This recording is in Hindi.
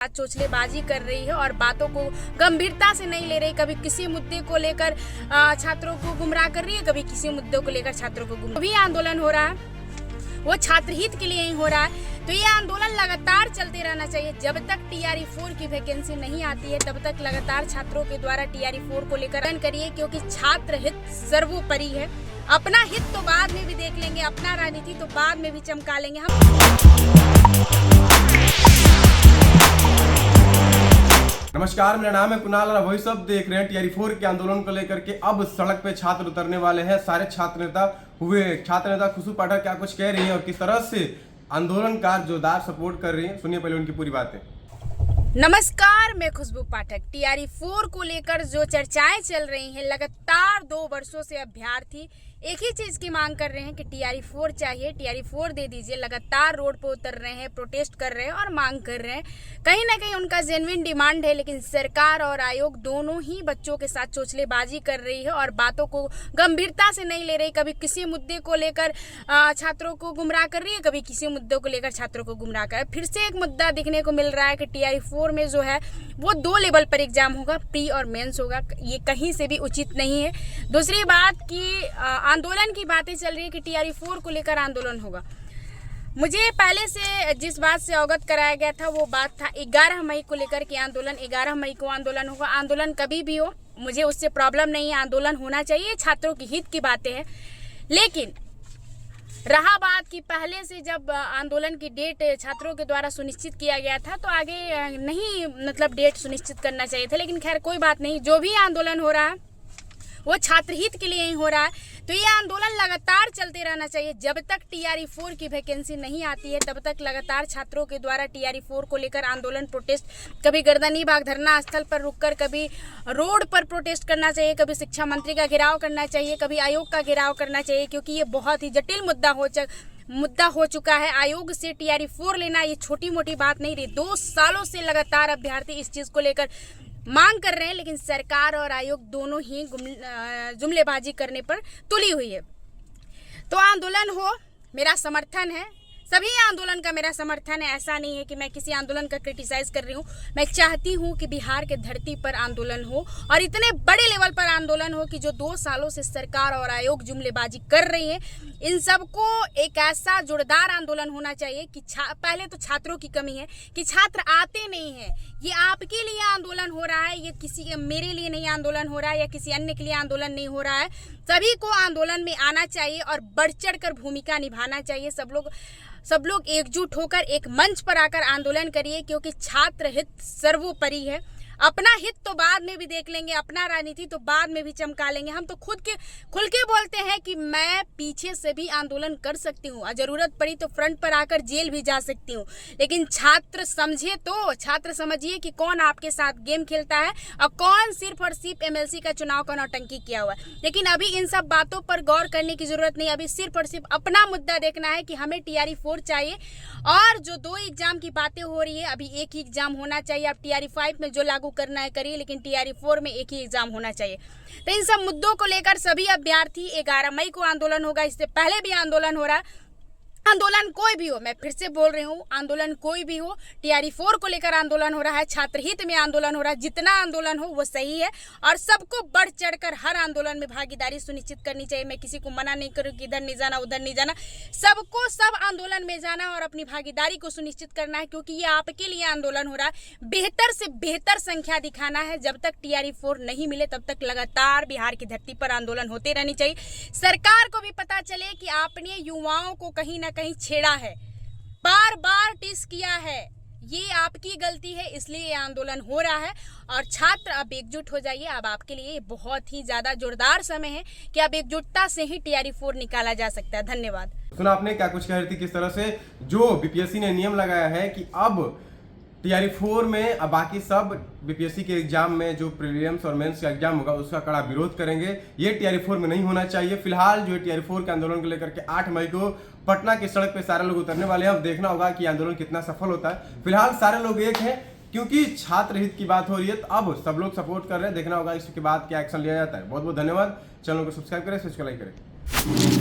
चोचलेबाजी कर रही है और बातों को गंभीरता से नहीं ले रही। कभी किसी मुद्दे को लेकर छात्रों को गुमराह कर रही है, कभी किसी मुद्दे को लेकर छात्रों को गुमराह। भी आंदोलन हो रहा है वो छात्र हित के लिए ही हो रहा है, तो ये आंदोलन लगातार चलते रहना चाहिए। जब तक TRE 4 की वैकेंसी नहीं आती है तब तक लगातार छात्रों के द्वारा TRE 4 को लेकर करिए, क्योंकि छात्र हित सर्वोपरि है। अपना हित तो बाद में भी देख लेंगे, अपना राजनीति तो बाद में भी चमका लेंगे हम। नमस्कार, मेरा नाम है कुणाल और वही सब देख रहे हैं TRE 4 के आंदोलन को लेकर के अब सड़क पे छात्र उतरने वाले हैं। सारे छात्र नेता छात्र नेता खुशबू पाठक क्या कुछ कह रही हैं और किस तरह से आंदोलनकार जोरदार सपोर्ट कर रही हैं, सुनिए पहले उनकी पूरी बातें। नमस्कार, मैं खुशबू पाठक। TRE 4 को लेकर जो चर्चाएं चल रही हैं, लगातार 2 वर्षों से अभ्यर्थी एक ही चीज की मांग कर रहे हैं कि TRE 4 चाहिए, TRE 4 दे दीजिए। लगातार रोड पर उतर रहे हैं, प्रोटेस्ट कर रहे हैं और मांग कर रहे हैं। कहीं ना कहीं उनका जेन्युइन डिमांड है, लेकिन सरकार और आयोग दोनों ही बच्चों के साथ चोचलेबाजी कर रही है और बातों को गंभीरता से नहीं ले रही। कभी किसी मुद्दे को लेकर छात्रों को गुमराह कर रही है, कभी किसी मुद्दे को लेकर छात्रों को गुमराह कर रही है। फिर से एक मुद्दा दिखने को मिल रहा है कि TRE 4 में जो है वो 2 लेवल पर एग्जाम होगा, प्री और मेंस होगा। ये कहीं से भी उचित नहीं है। दूसरी बात की आंदोलन की बातें चल रही है कि TRE 4 को लेकर आंदोलन होगा। मुझे पहले से जिस बात से अवगत कराया गया था वो बात था 11 मई को लेकर के आंदोलन। 11 मई को आंदोलन होगा। आंदोलन कभी भी हो, मुझे उससे प्रॉब्लम नहीं है, आंदोलन होना चाहिए, छात्रों की हित की बातें हैं। लेकिन रहा बात कि पहले से जब आंदोलन की डेट छात्रों के द्वारा सुनिश्चित किया गया था तो आगे नहीं मतलब डेट सुनिश्चित करना चाहिए था। लेकिन खैर कोई बात नहीं, जो भी आंदोलन हो रहा है वो छात्र हित के लिए ही हो रहा है, तो ये आंदोलन लगातार चलते रहना चाहिए। जब तक TRE 4 की वैकेंसी नहीं आती है तब तक लगातार छात्रों के द्वारा TRE 4 को लेकर आंदोलन प्रोटेस्ट, कभी गर्दनी बाग धरना स्थल पर रुककर, कभी रोड पर प्रोटेस्ट करना चाहिए, कभी शिक्षा मंत्री का घेराव करना चाहिए, कभी आयोग का घेराव करना चाहिए, क्योंकि ये बहुत ही जटिल मुद्दा हो चुका है। आयोग से TRE 4 लेना ये छोटी मोटी बात नहीं रही। 2 सालों से लगातार अभ्यर्थी इस चीज़ को लेकर मांग कर रहे हैं, लेकिन सरकार और आयोग दोनों ही जुमलेबाजी करने पर तुली हुई है। तो आंदोलन हो, मेरा समर्थन है, सभी आंदोलन का मेरा समर्थन है। ऐसा नहीं है कि मैं किसी आंदोलन का क्रिटिसाइज कर रही हूँ। मैं चाहती हूँ कि बिहार के धरती पर आंदोलन हो और इतने बड़े लेवल पर आंदोलन हो कि जो 2 सालों से सरकार और आयोग जुमलेबाजी कर रही है, इन सबको एक ऐसा जोरदार आंदोलन होना चाहिए कि पहले तो छात्रों की कमी है कि छात्र आते नहीं हैं। ये आपके लिए आंदोलन हो रहा है, ये किसी मेरे लिए नहीं आंदोलन हो रहा है या किसी अन्य के लिए आंदोलन नहीं हो रहा है। सभी को आंदोलन में आना चाहिए और बढ़ चढ़ कर भूमिका निभाना चाहिए। सब लोग एकजुट होकर एक मंच पर आकर आंदोलन करिए, क्योंकि छात्र हित सर्वोपरि है। अपना हित तो बाद में भी देख लेंगे, अपना राजनीति तो बाद में भी चमका लेंगे। हम तो खुल के बोलते हैं कि मैं पीछे से भी आंदोलन कर सकती हूँ और जरूरत पड़ी तो फ्रंट पर आकर जेल भी जा सकती हूँ। लेकिन छात्र समझे तो, छात्र समझिए कि कौन आपके साथ गेम खेलता है और कौन सिर्फ और सिर्फ MLC का चुनाव का नौटंकी किया हुआ है। लेकिन अभी इन सब बातों पर गौर करने की जरूरत नहीं। अभी सिर्फ और सिर्फ अपना मुद्दा देखना है कि हमें TRE 4 चाहिए। और जो 2 एग्जाम की बातें हो रही है, अभी एक ही एग्जाम होना चाहिए। अब TRE 5 में जो लागू करना है करिए, लेकिन TRE 4 में एक ही एग्जाम होना चाहिए। तो इन सब मुद्दों को लेकर सभी अभ्यर्थी 11 मई को आंदोलन होगा। इससे पहले भी आंदोलन हो रहा है। आंदोलन कोई भी हो, मैं फिर से बोल रही हूँ, आंदोलन कोई भी हो, TRE 4 को लेकर आंदोलन हो रहा है, छात्र हित में आंदोलन हो रहा है। जितना आंदोलन हो वो सही है और सबको बढ़ चढ़कर हर आंदोलन में भागीदारी सुनिश्चित करनी चाहिए। मैं किसी को मना नहीं करूँ कि इधर नहीं जाना उधर नहीं जाना, सबको सब आंदोलन में जाना और अपनी भागीदारी को सुनिश्चित करना है, क्योंकि ये आपके लिए आंदोलन हो रहा है। बेहतर से बेहतर संख्या दिखाना है। जब तक TRE 4 नहीं मिले तब तक लगातार बिहार की धरती पर आंदोलन होते रहनी चाहिए। सरकार को भी पता चले कि आपने युवाओं को कहीं ना कहीं छेड़ा है, बार बार टिस किया है, ये आपकी गलती है, इसलिए ये आंदोलन हो रहा है। और छात्र अब एकजुट हो जाइए। अब आपके लिए बहुत ही ज्यादा जोरदार समय है कि अब एकजुटता से ही TRE 4 निकाला जा सकता है। धन्यवाद। सुना आपने क्या कुछ कह रही थी, किस तरह से जो BPSC ने नियम लगाया है कि अब TRE 4 में अब बाकी सब BPSC के एग्जाम में जो प्रीलिम्स और मेंस का एग्जाम होगा उसका कड़ा विरोध करेंगे। ये TRE 4 में नहीं होना चाहिए। फिलहाल जो TRE 4 के आंदोलन को लेकर के 8 मई को पटना की सड़क पे सारे लोग उतरने वाले हैं। अब देखना होगा कि आंदोलन कितना सफल होता है। फिलहाल सारे लोग एक हैं, क्योंकि छात्र हित की बात हो रही है, तो अब सब लोग सपोर्ट कर रहे हैं। देखना होगा इसके बाद क्या एक्शन लिया जाता है। बहुत बहुत धन्यवाद। चैनल को सब्सक्राइब करें, लाइक करें।